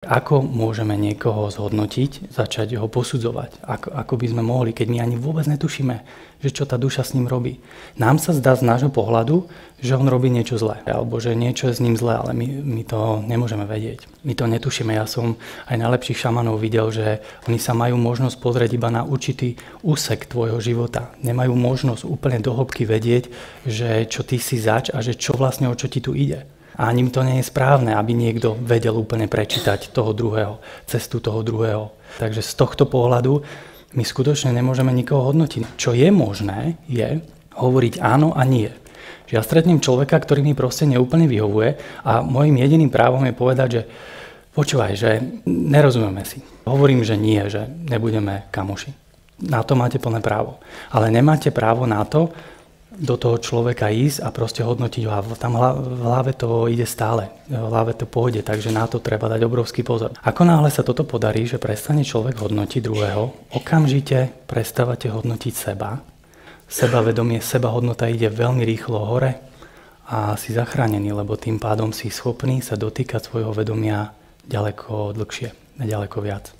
Ako môžeme niekoho zhodnotiť, začať ho posudzovať? Ako by sme mohli, keď my ani vôbec netušíme, že čo tá duša s ním robí. Nám sa zdá z nášho pohľadu, že on robí niečo zlé, alebo že niečo je s ním zlé, ale my to nemôžeme vedieť. My to netušíme. Ja som aj najlepších šamanov videl, že oni sa majú možnosť pozrieť iba na určitý úsek tvojho života. Nemajú možnosť úplne do hĺbky vedieť, že čo ty si zač a že čo vlastne o čo ti tu ide. A ani to nie je správne, aby niekto vedel úplne prečítať toho druhého, cestu toho druhého. Takže z tohto pohľadu my skutočne nemôžeme nikoho hodnotiť. Čo je možné, je hovoriť áno a nie. Že ja stretnem človeka, ktorý mi proste neúplne vyhovuje a môjim jediným právom je povedať, že počúvaj, že nerozumieme si. Hovorím, že nie, že nebudeme kamoši. Na to máte plné právo. Ale nemáte právo na to, do toho človeka ísť a proste hodnotiť ho. Tam v hlave to ide stále. V hlave to pôjde, takže na to treba dať obrovský pozor. Ako náhle sa toto podarí, že prestane človek hodnotiť druhého, okamžite prestávate hodnotiť seba. Sebavedomie, sebahodnota ide veľmi rýchlo hore a si zachránený, lebo tým pádom si schopný sa dotýkať svojho vedomia ďaleko dlhšie, ďaleko viac.